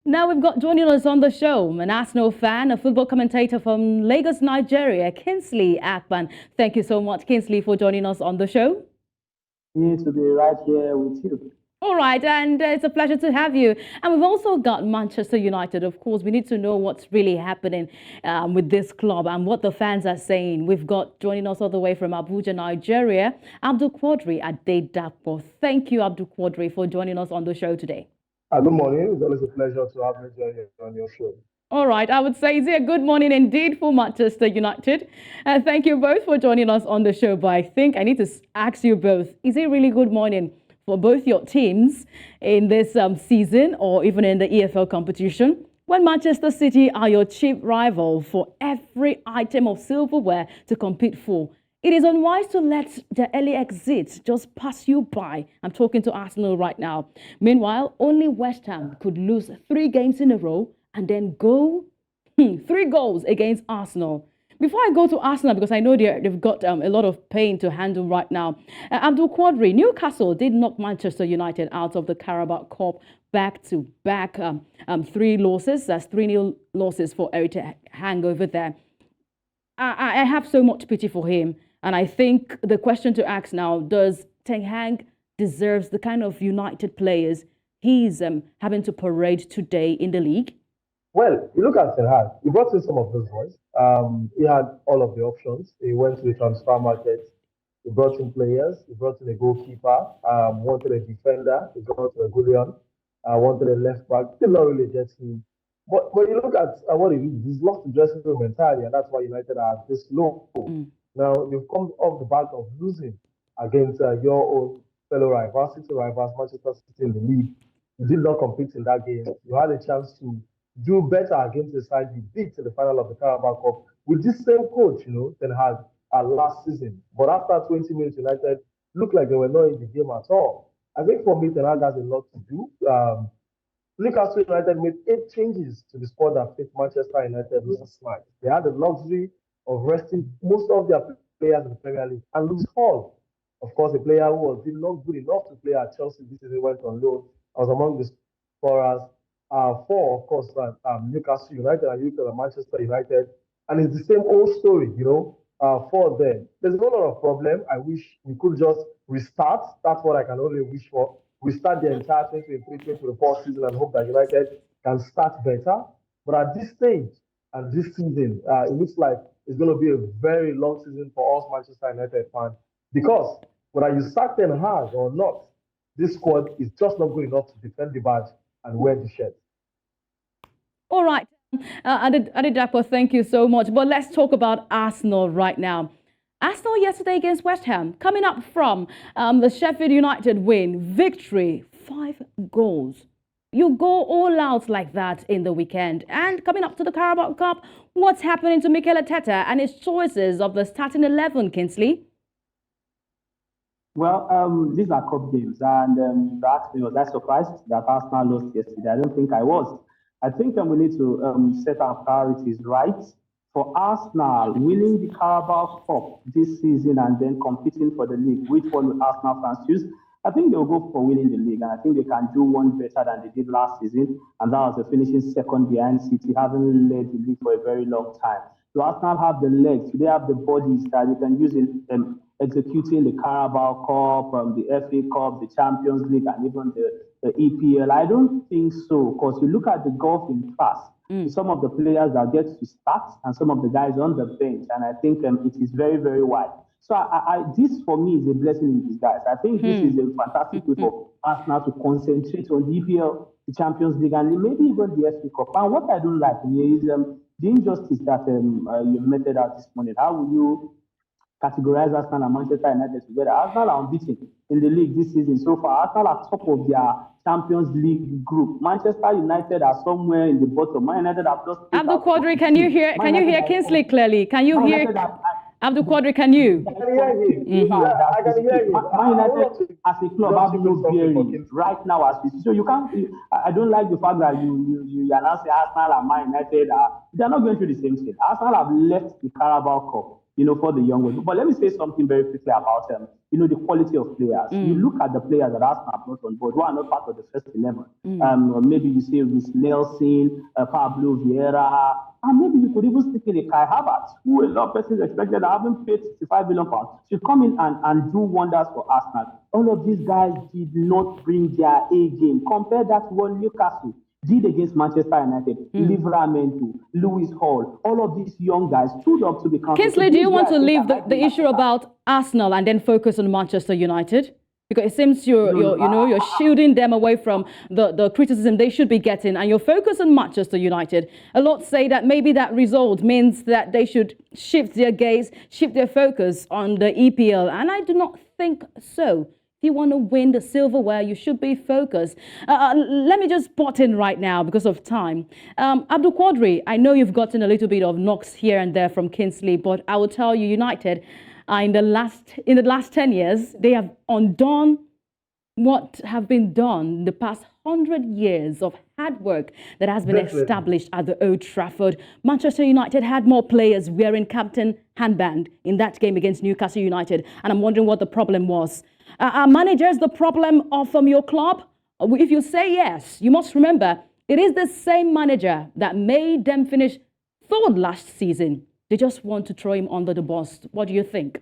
Now we've got joining us on the show, an Arsenal fan, a football commentator from Lagos, Nigeria, Kingsley Akpan. Thank you so much, Kingsley, for joining us on the show. To be right here with you. All right, and it's a pleasure to have you. And we've also got Manchester United. Of course, we need to know what's really happening with this club and what the fans are saying. We've got joining us all the way from Abuja, Nigeria, Abdul-Quadri Adedapo. Thank you, Abdul-Quadri, for joining us on the show today. Good morning. It's always a pleasure to have me join you on your show. All right, I would say it's a good morning indeed for Manchester United. Thank you both for joining us on the show. But I think I need to ask you both, is it really good morning for both your teams in this season or even in the EFL competition, when Manchester City are your chief rival for every item of silverware to compete for? It is unwise to let the early exit just pass you by. I'm talking to Arsenal right now. Meanwhile, only West Ham could lose 3 games in a row and then go 3 goals against Arsenal. Before I go to Arsenal, because I know they've got a lot of pain to handle right now, Abdul-Quadri, Newcastle did knock Manchester United out of the Carabao Cup back-to-back 3 losses. That's 3-0 losses for Erik to hang over there. I have so much pity for him. And I think the question to ask now, does Ten Hag deserves the kind of United players he's having to parade today in the league? Well, you look at Ten Hag, he brought in some of those boys. He had all of the options. He went to the transfer market. He brought in players. He brought in a goalkeeper, wanted a defender. He brought in a goalion, wanted a left back. Did not really get him. But when you look at what he did, he's lost the dressing room entirely, and that's why United are this low. Now, you've come off the back of losing against your own fellow rivals, City rivals, Manchester City in the league. You did not compete in that game. You had a chance to do better against the side you beat in the final of the Carabao Cup with this same coach, Ten Hag, last season. But after 20 minutes, United looked like they were not in the game at all. I think for me, Ten Hag has a lot to do. Newcastle United made 8 changes to the squad that faced Manchester United last night. They had the luxury of resting most of their players in the Premier League. And Lewis Hall, of course, a player who was not good enough to play at Chelsea this season, went on loan. I was among the scorers for, of course, Newcastle United and Manchester United. And it's the same old story, for them. There's a lot of problem. I wish we could just restart. That's what I can only wish for. Restart the entire 2023-2024 season and hope that United can start better. But at this stage and this season, it looks like it's going to be a very long season for us Manchester United fans, because whether you sack Ten Hag or not, this squad is just not good enough to defend the badge and wear the shirt. All right. Adedapo, thank you so much. But let's talk about Arsenal right now. Arsenal yesterday against West Ham, coming up from the Sheffield United win, victory, 5 goals. You go all out like that in the weekend. And coming up to the Carabao Cup, what's happening to Miguel and his choices of the starting 11, Kingsley? Well, these are cup games, and you asked me, was I surprised that Arsenal lost yesterday? I don't think I was. I think we need to set our priorities right. For Arsenal, winning the Carabao Cup this season and then competing for the league, which one will Arsenal fans choose? I think they'll go for winning the league, and I think they can do one better than they did last season, and that was the finishing second behind City, having led the league for a very long time. Do Arsenal have the legs? Do they have the bodies that they can use in executing the Carabao Cup, the FA Cup, the Champions League, and even the EPL? I don't think so, because you look at the golfing class, some of the players that get to start and some of the guys on the bench, and I think it is very, very wide. So this for me is a blessing in disguise. I think this is a fantastic way for Arsenal to concentrate on the EPL, the Champions League, and maybe even the FA Cup. And what I don't like here is the injustice that you meted out this morning. How will you categorize Arsenal and Manchester United together? Arsenal are unbeaten in the league this season so far. Arsenal are top of their Champions League group. Manchester United are somewhere in the bottom. Man United have just Abdul-Quadri, can you hear Kingsley clearly? Can you hear Abdul-Quadri, can you? I can hear you. I can hear you. Man United as a club have no bearing right now as we see. So you can't. I don't like the fact that you announce Arsenal and Man United they're not going through the same thing. Arsenal have left the Carabao Cup for the young ones. But let me say something very quickly about the quality of players. You look at the players that Arsenal brought on board who are not part of the first 11. Maybe you say Rhys Nelson, Pablo Vieira, and maybe you could even stick in a Kai Havertz, who a lot of persons expected, having paid £65 million, should come in and do wonders for Arsenal. All of these guys did not bring their A game. Compare that to what Newcastle did against Manchester United, Livramento, Lewis Hall. All of these young guys stood up to be counted. Kingsley, do you want to leave the issue about Arsenal and then focus on Manchester United? Because it seems you're shielding them away from the criticism they should be getting, and you're focused on Manchester United. A lot say that maybe that result means that they should shift their gaze, shift their focus on the EPL, and I do not think so. If you want to win the silverware, you should be focused. Let me just butt in right now because of time. Abdul-Quadri, I know you've gotten a little bit of knocks here and there from Kingsley, but I will tell you, United, in the last 10 years, they have undone what have been done the past 100 years of hard work that has been established at the Old Trafford. Manchester United had more players wearing captain handband in that game against Newcastle United, and I'm wondering what the problem was. Are managers the problem from your club? If you say yes, you must remember it is the same manager that made them finish third last season. They just want to throw him under the bus. What do you think?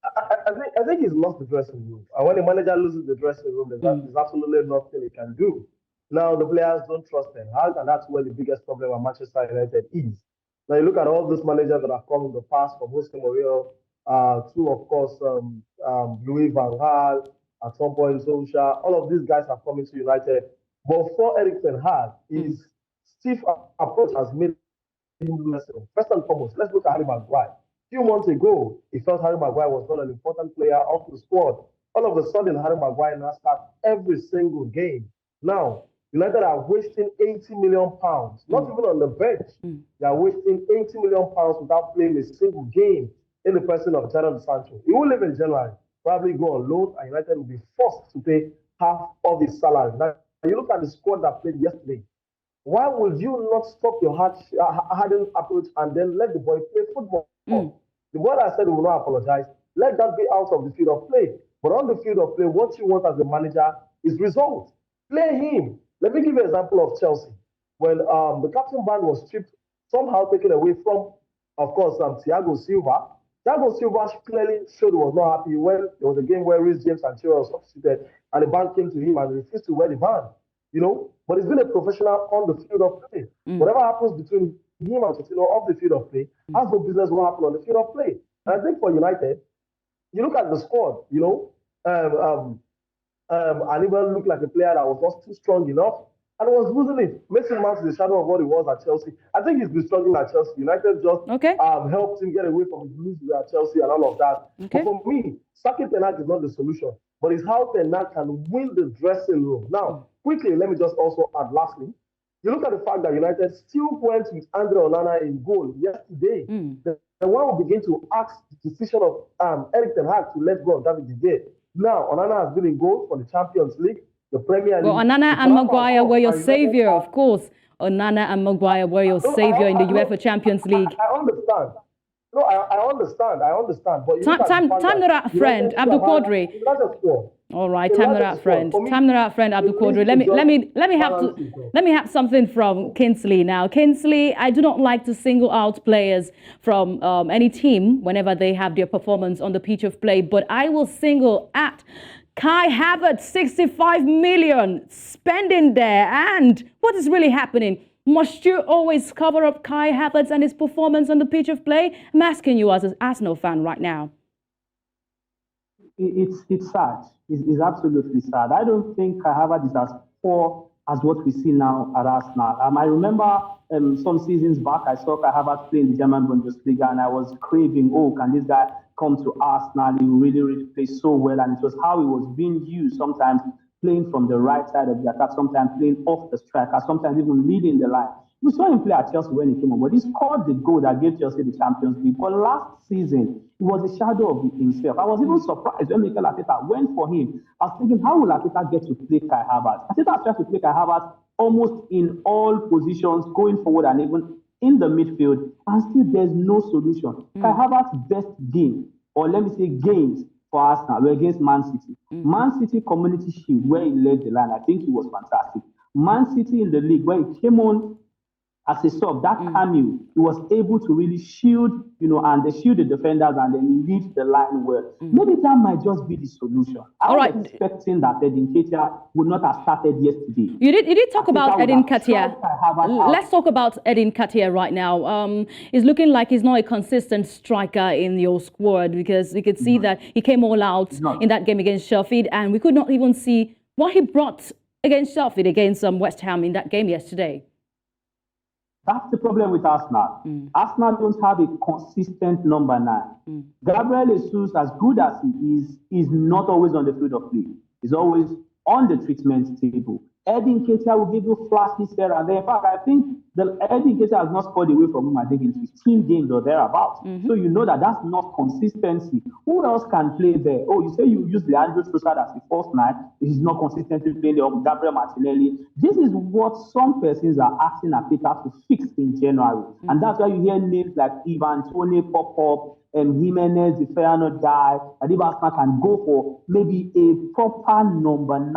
I think he's lost the dressing room. And when a manager loses the dressing room, there's absolutely nothing he can do. Now, the players don't trust him, and that's where the biggest problem at Manchester United is. Now, you look at all those managers that have come in the past, from Jose Mourinho to, of course, Louis van Gaal, at some point, Solskjaer. All of these guys have come into United. But for Erik ten Hag, his stiff approach has made him less. First and foremost, let's look at Harry Maguire. A few months ago, he felt Harry Maguire was not an important player of the squad. All of a sudden, Harry Maguire now starts every single game. Now, United are wasting £80 million, not even on the bench. They are wasting £80 million without playing a single game in the person of Jadon Sancho. He will leave in January, probably go on loan, and United will be forced to pay half of his salary. Now, you look at the squad that played yesterday. Why would you not stop your hardened approach and then let the boy play football? The boy that said he will not apologize, let that be out of the field of play. But on the field of play, what you want as a manager is results. Play him. Let me give you an example of Chelsea. When the captain band was stripped, somehow taken away from, of course, Thiago Silva. Thiago Silva clearly showed he was not happy when there was a game where Reece James and Chilwell was substituted, and the band came to him and refused to wear the band. But he's been a professional on the field of play. Whatever happens between him and Coutinho off the field of play has no business what happened on the field of play. And I think for United, you look at the squad, Almiron looked like a player that was not too strong enough and was losing it. Mason Mount is the shadow of what he was at Chelsea. I think he's been struggling at Chelsea. United just helped him get away from his lose at Chelsea and all of that. But for me, sacking ten Hag is not the solution, but it's how ten Hag can win the dressing room. Now, quickly, let me just also add lastly, you look at the fact that United still went with Andre Onana in goal yesterday. The one will begin to ask the decision of Erik ten Hag to let go of David De Gea. Now, Onana has been in goal for the Champions League, the Premier League. Well, Onana and Maguire were your savior, of course. Onana and Maguire were your savior in the UEFA Champions League. I understand. No, I understand. But time not out, friend, Abdul-Quadri. All right, time not out, friend. Time not out, friend, Abdul-Quadri. Let me have something from Kingsley now. Kingsley, I do not like to single out players from any team whenever they have their performance on the pitch of play, but I will single at Kai Havertz, 65 million spending there. And what is really happening? Must you always cover up Kai Havertz and his performance on the pitch of play? I'm asking you as an Arsenal fan right now. It's sad. It's absolutely sad. I don't think Kai Havertz is as poor as what we see now at Arsenal. I remember some seasons back, I saw Kai Havertz play in the German Bundesliga, and I was craving, can this guy come to Arsenal? He really, really plays so well, and it was how he was being used, sometimes playing from the right side of the attack, sometimes playing off the striker, sometimes even leading the line. We saw him play at Chelsea when he came on, but he scored the goal that gave Chelsea the Champions League. But last season, he was a shadow of himself. I was even surprised when Mikel Arteta went for him. I was thinking, how will Arteta get to play Kai Havertz? Arteta tried to play Kai Havertz almost in all positions, going forward and even in the midfield, and still there's no solution. Kai Havertz's best game, or let me say games, for Arsenal were against Man City. Man City Community Shield, where he led the line, I think he was fantastic. Man City in the league, where he came on as a sub, that cameo, he was able to really shield, and they shield the defenders and then lead the line well. Maybe that might just be the solution. I was expecting that Edin Nketiah would not have started yesterday. You did talk about Edin Nketiah. Let's talk about Edin Nketiah right now. It's looking like he's not a consistent striker in your squad, because we could see that he came all out in that game against Sheffield, and we could not even see what he brought against Sheffield, against West Ham in that game yesterday. That's the problem with Arsenal. Arsenal don't have a consistent number 9. Gabriel Jesus, as good as he is not always on the field of play. He's always on the treatment table. Edin Nketiah will give you flashes here and there. In fact, I think Edin Nketiah has not scored away from him, I think, in 15 games or thereabouts. So you know that that's not consistency. Who else can play there? Oh, you say you use Leandro Trossard as the first 9. He's not consistently playing there. Gabriel Martinelli. This is what some persons are asking Arteta to fix in January. And that's why you hear names like Ivan Toney pop up, and Jimenez, the Feyenoord guy. I think Arsenal can go for maybe a proper number 9.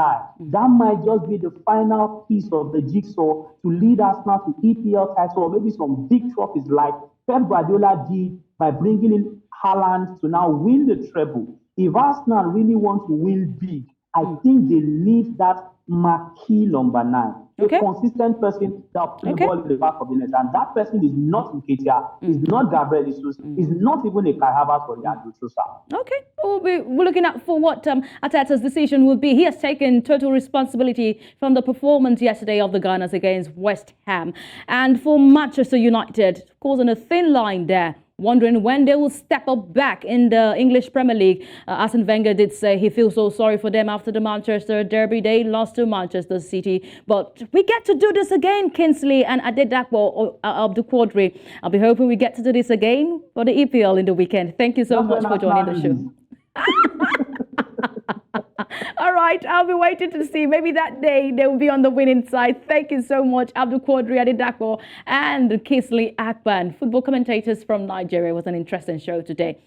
That might just be the final piece of the jigsaw to lead Arsenal to EPL title, or maybe some big trophies like Pep Guardiola did by bringing in Haaland to now win the treble. If Arsenal really want to win big, I think they need that marquee number 9. A consistent person that will play the ball in the back of the net. And that person is not Nketiah, is not Gabriel Jesus, is not even a Kai Havertz or Leandro Trossard. Okay, we're looking out for what Arteta's decision will be. He has taken total responsibility from the performance yesterday of the Gunners against West Ham. And for Manchester United, of course, on a thin line there, wondering when they will step up back in the English Premier League. Arsene Wenger did say he feels so sorry for them after the Manchester derby. They lost to Manchester City. But we get to do this again, Kingsley and Adedapo or Abdul-Quadri. I'll be hoping we get to do this again for the EPL in the weekend. Thank you so much for joining the show. All right, I'll be waiting to see. Maybe that day they will be on the winning side. Thank you so much, Abdul-Quadri, Adedapo, and Kingsley Akpan, football commentators from Nigeria. It was an interesting show today.